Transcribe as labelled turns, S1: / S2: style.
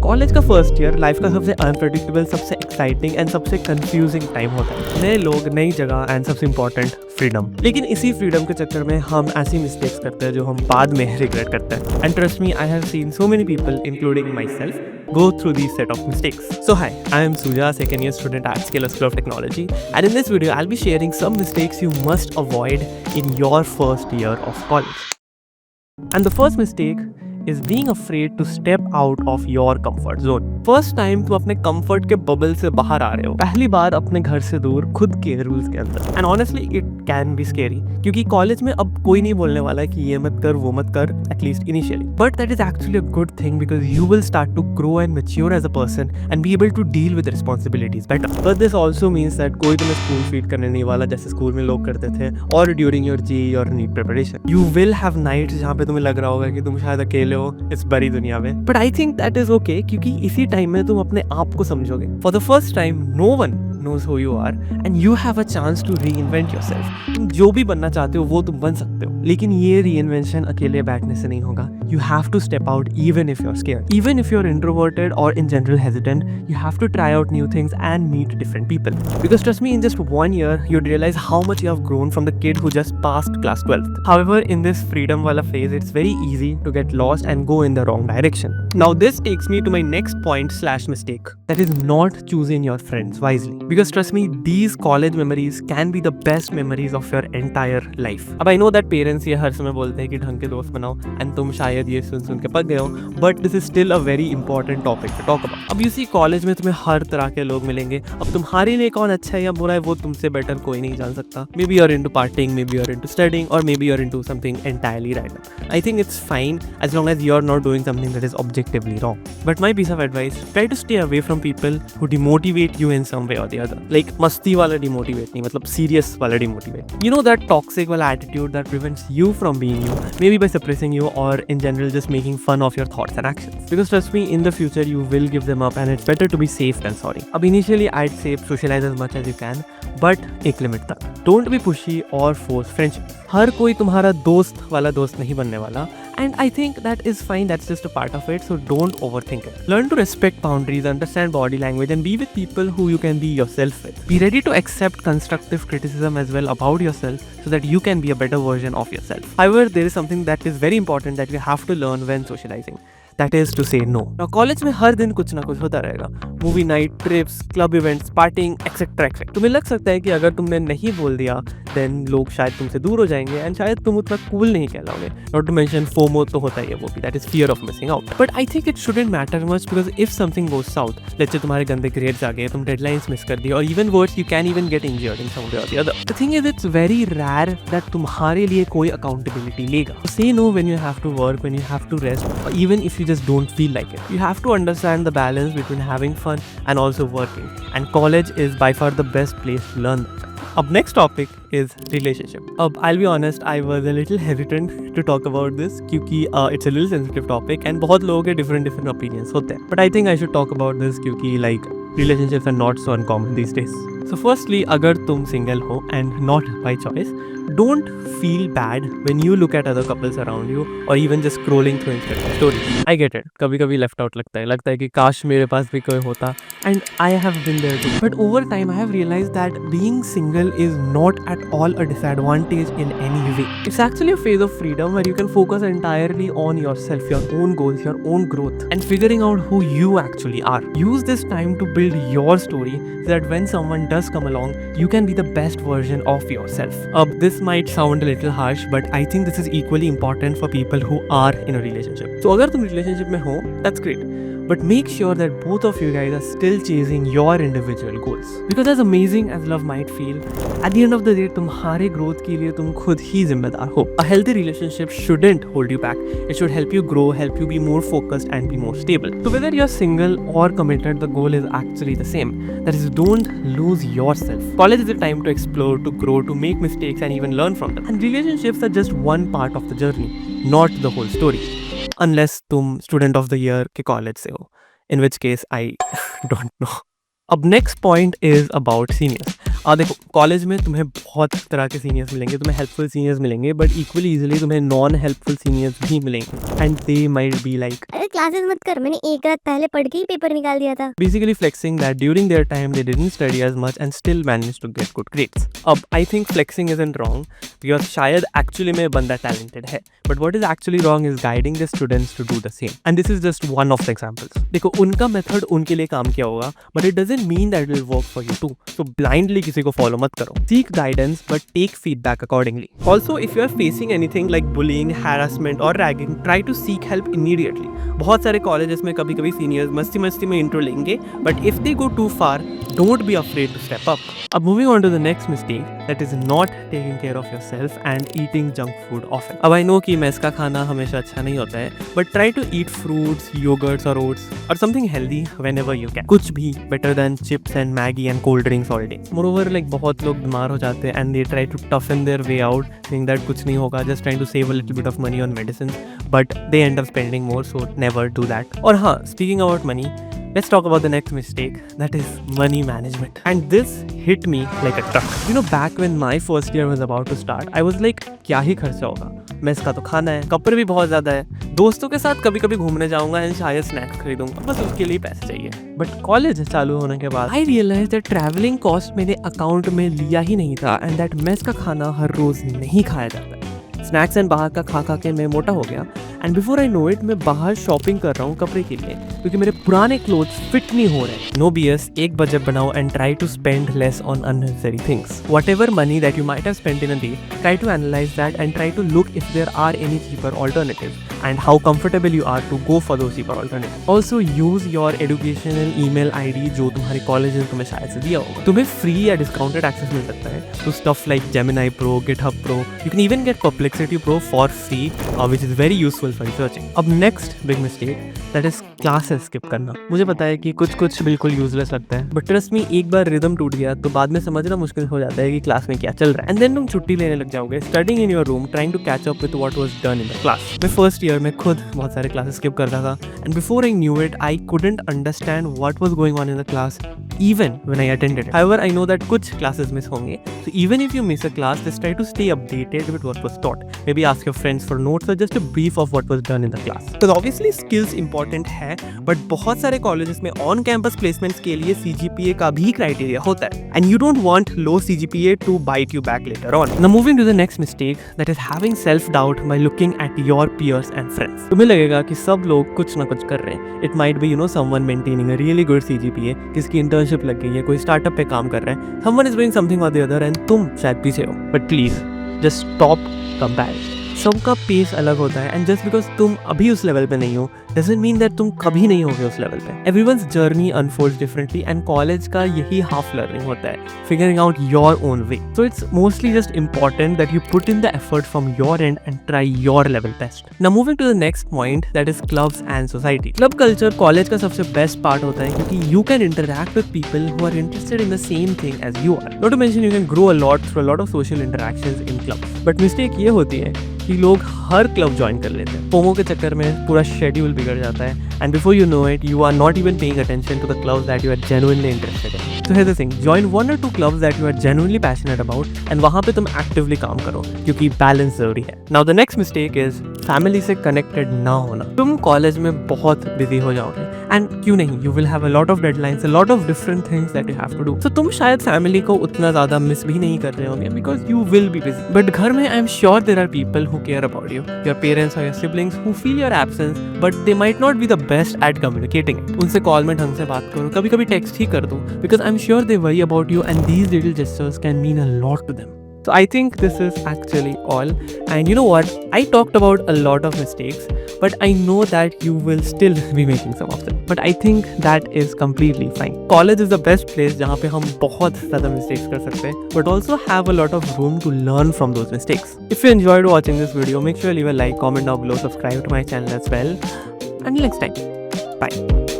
S1: College का first year life का सबसे अनप्रेडिक्टेबल, सबसे एक्साइटिंग एंड सबसे कंफ्यूजिंग टाइम होता है। नए लोग, नई जगह एंड सबसे इंपॉर्टेंट फ्रीडम। लेकिन इसी फ्रीडम के चक्कर में हम ऐसी मिस्टेक्स करते हैं जो हम बाद में रिग्रेट करते हैं। And trust me, I have seen so many people including my self go through these set of mistakes. So hi, I am Suja, second year student at Scalar School of Technology, and in this video I'll be sharing some mistakes you must avoid in your first year of college. And the first mistake is being afraid to step out of your comfort zone. First time तुम अपने comfort के bubble से बाहर आ रहे हो, पहली बार अपने घर से दूर, खुद के रूल्स के अंदर। And honestly it can be scary, क्योंकि कॉलेज में अब कोई नहीं बोलने वाला है कि ये मत कर, वो मत कर, at least initially. But that is actually a good thing, because you will start to grow and mature as a person and be able to deal with responsibilities better. But this also means that कोई तुम्हें school feed करने नहीं वाला जैसे school में लोग करते थे, और ड्यूरिंग योर जी और NEET preparation you will have nights जहाँ पे तुम्हें लग रहा होगा कि तुम शायद अकेले हो इस बड़ी दुनिया में। But I think that is okay, क्योंकि इसी टाइम में तुम अपने आप को समझोगे। For the first time no one knows who you are and you have a chance to reinvent yourself. तुम जो भी बनना चाहते हो वो तुम बन सकते हो, लेकिन ये reinvention अकेले बैठने से नहीं होगा. You have to step out even if you're scared. Even if you're introverted or in general hesitant, you have to try out new things and meet different people. Because trust me, in just 1 year, you'd realize how much you have grown from the kid who just passed class 12th. However, in this freedom wala phase, it's very easy to get lost and go in the wrong direction. Now, this takes me to my next point / mistake. That is not choosing your friends wisely. Because trust me, these college memories can be the best memories of your entire life. अब I know that parents ये हर समय बोलते हैं कि ढंग के दोस्त बनाओ, and तुम शायद ये सुन के पक गए हो, but this is still a very important topic to talk about. अब you see, कॉलेज में तुम्हें हर तरह के लोग मिलेंगे। अब तुम्हारे लिए कौन अच्छा है या बुरा है वो तुमसे बेटर कोई नहीं जान सकता। Maybe you're into partying, maybe you're into studying, or maybe you're into something entirely random. I think it's fine as long as you're not doing something that is objectively wrong. But my piece of advice, try to stay away from people who demotivate you in some way or the other. Like मस्ती वाला demotivate नहीं, मतलब serious वाला demotivate. You know that toxic वाला attitude that prevents you from being you, maybe by suppressing you or in general just making fun of your thoughts and actions. Because trust me, in the future you will give them up and it's better to be safe than sorry. अब initially I'd say socialize as much as you can, but एक limit तक. Don't be pushy or force friendship. हर कोई तुम्हारा दोस्त वाला दोस्त नहीं बनने वाला, and I think that is fine, that's just a part of it, so don't overthink it. Learn to respect boundaries, understand body language, and be with people who you can be yourself with. Be ready to accept constructive criticism as well about yourself so that you can be a better version of yourself. However, there is something that is very important that you have to learn when socializing. That is to say no. Now, college में हर दिन कुछ ना कुछ होता रहेगा। Movie night, trips, club events, partying, etcetera etcetera. तुम्हें लग सकता है कि अगर तुमने नहीं बोल दिया देन लोग शायद तुमसे दूर हो जाएंगे एंड शायद तुम उतना कूल नहीं कहलाओगे। नॉट टू मेंशन फोमो तो होता ही है वो भी, that is fear of missing out. But I think it shouldn't matter much, because if something goes south, let's say तुम्हारे गंदे ग्रेड्स आ गए, तुम डेडलाइंस मिस कर दी, और even worse, you can even get injured in some way or the other. The thing is, it's very rare that तुम्हारे लिए कोई अकाउंटेबिलिटी लेगा। Say no when you have to work, when you have to rest, और even if you just don't feel like it. You have to understand the balance between having fun and also working, and college is by far the best place to learn that. Up next topic is relationship. I'll be honest, I was a little hesitant to talk about this क्योंकि it's a little sensitive topic and बहुत लोगों के different opinions होते हैं. But I think I should talk about this क्योंकि like relationships are not so uncommon these days. So firstly, अगर तुम single हो and not by choice, don't feel bad when you look at other couples around you or even just scrolling through Instagram stories. I get it. कभी-कभी left out लगता है कि काश मेरे पास भी कोई होता, and I have been there too. But over time I have realized that being single is not at all a disadvantage in any way. It's actually a phase of freedom where you can focus entirely on yourself, your own goals, your own growth, and figuring out who you actually are. Use this time to build your story so that when someone does come along, you can be the best version of yourself. This might sound a little harsh, but I think this is equally important for people who are in a relationship. So अगर तुम relationship में हो, that's great. But make sure that both of you guys are still chasing your individual goals. Because as amazing as love might feel, at the end of the day, तुम्हारे growth के लिए तुम खुद ही जिम्मेदार हो. A healthy relationship shouldn't hold you back. It should help you grow, help you be more focused and be more stable. So whether you're single or committed, the goal is actually the same. That is, don't lose yourself. College is a time to explore, to grow, to make mistakes and even learn from them. And relationships are just one part of the journey, not the whole story. Unless तुम student of the year के college से हो, in which case I don't know. अब next point is about seniors. देखो college में तुम्हें बहुत तरह के सीनियर्स मिलेंगे, तुम्हें हेल्पफुल सीनियर्स मिलेंगे, बट इक्वली इजीली तुम्हें नॉन हेल्पफुल सीनियर्स भी मिलेंगे and they might be like
S2: अरे क्लासेस मत कर, मैंने एक रात पहले पढ़ के ही पेपर निकाल दिया था।
S1: basically flexing that during their time they didn't study as much and still managed to get good grades. अब I think flexing isn't wrong because शायद actually में बंदा talented है, but what is actually wrong is guiding the students to do the same. And this is just one of the examples. देखो उनका method उनके लिए काम किया होगा, but it doesn't mean that it will work for you too. So blindly किसी को follow मत करो. Seek guidance but take feedback accordingly. Also, if you are facing anything like bullying, harassment or ragging, try to seek help immediately. बहुत सारे colleges में कभी कभी seniors मस्ती मस्ती में इंट्रो लेंगे, but if they go too far don't be afraid to step up. अब moving on to the next mistake, that is not taking care of yourself and eating junk food often. अब I no कि mess का खाना हमेशा अच्छा नहीं होता है, but try to eat fruits, yogurts और ओट्स और something healthy whenever you can. कुछ भी better than chips and Maggi and cold drinks all day. Moreover like बहुत लोग बीमार हो जाते हैं and they try to toughen their way out, think that कुछ नहीं होगा, just trying to save a little bit of money on medicine, but they end up spending more, so never do that. और हाँ, speaking about money, let's talk about the next mistake, that is money management. And this hit me like a truck. You know, back when my first year was about to start, I was like, क्या ही खर्चा होगा, mess का तो खाना है, कपड़े भी बहुत ज़्यादा है, दोस्तों के साथ कभी कभी घूमने जाऊंगा एंड शायद स्नैक्स खरीदूंगा, बस उसके लिए पैसे चाहिए. बट कॉलेज चालू होने के बाद आई रियलाइज दैट ट्रैवलिंग कॉस्ट मेरे अकाउंट में लिया ही नहीं था एंड दैट मेस का खाना हर रोज़ नहीं खाया जाता. स्नैक्स एंड बाहर का खा खा के मैं मोटा हो गया and before I know it मैं बाहर शॉपिंग कर रहा हूँ कपड़े के लिए क्योंकि मेरे पुराने क्लोथ्स फिट नहीं हो रहे. नो बीएस, एक बजट बनाओ and try to spend less on unnecessary things. Whatever money that you might have spent in a day, try to analyze that and try to look if there are any cheaper alternative and how comfortable you are to go for those cheaper alternatives. Also use your educational email ID जो तुम्हारे college ने तुम्हें शायद से दिया होगा. तुम्हें free या डिस्काउंटेड एक्सेस मिल सकता है to stuff like Gemini Pro, GitHub Pro. You can even get Perplexity Pro for free, which is very useful for researching. अब next big mistake, that is classes skip करना. मुझे पता है कि कुछ बिल्कुल यूजलेस लगता है, बट ट्रस्ट मी एक बार रिदम टूट गया तो बाद में समझना मुश्किल हो जाता है कि क्लास में क्या चल रहा है. एंड देन तुम छुट्टी लेने लग जाओगे, studying in your room, trying to catch up with what was done in the class. मैं फर्स्ट ईयर में खुद बहुत सारे क्लासेस स्किप करता था and before I knew it I couldn't understand what was going on in the class even when I attended it. However, I know that कुछ classes miss होंगे, so even if you miss a class, just try to stay updated with what was taught. Maybe ask your friends for notes or just a brief of what was done in the class. Because obviously skills important है, but बहुत सारे colleges में on campus placements के लिए CGPA का भी criteria होता है, and you don't want low CGPA to bite you back later on. Now moving to the next mistake, that is having self doubt by looking at your peers and friends. तुम्हें लगेगा कि सब लोग कुछ ना कुछ कर रहे हैं. It might be someone maintaining a really good CGPA, किसकी internship लग गई है, कोई स्टार्टअप पे काम कर रहा है, someone is doing something or the other and तुम शायद पीछे हो. But please just stop comparing. सबका पेस अलग होता है एंड जस्ट बिकॉज तुम अभी उस लेवल पे नहीं हो डजंट मीन दैट तुम कभी नहीं होगे उस लेवल पे. Everyone's journey unfolds differently and college का यही हाफ लर्निंग होता है, figuring out your own way. So it's mostly just important that you put in the effort from your end and try your level best. Now moving to the next point, that is clubs and society. Club culture college का सबसे best part होता है क्योंकि you can interact with people who are interested in the same thing as you are. Not to mention you can grow a lot through a lot of social interactions in clubs. But mistake ये होती है कि लोग हर club join कर लेते हैं. FOMO के चक्कर में पूरा शेड्यूल बिगड़ जाता है and before you know it you are not even paying attention to the clubs that you are genuinely interested in. So here the thing, join 1 or 2 clubs that you are genuinely passionate about and वहाँ पे तुम actively काम करो क्योंकि balance जरूरी है. Now the next mistake is family से connected ना होना. तुम कॉलेज में बहुत बिजी हो जाओगे एंड क्यों नहीं, you will have a lot of deadlines, a lot of different things that you have to do. So तुम शायद फैमिली को उतना ज़्यादा मिस भी नहीं कर रहे होंगे because you will be busy. But घर में I am sure there are people who care about you, your parents और your siblings who feel your absence but they might not be the best at communicating. उनसे call में ढंग से बात करो, कभी कभी टेक्स्ट ही कर दो because I am sure they worry about you and these little gestures can mean a lot to them. So I think this is actually all, and you know what, I talked about a lot of mistakes but I know that you will still be making some of them, but I think that is completely fine. College is the best place जहाँ पे हम बहुत ज़्यादा mistakes कर सकते हैं but also have a lot of room to learn from those mistakes. If you enjoyed watching this video, make sure you leave a like, comment down below, subscribe to my channel as well. Until next time, bye.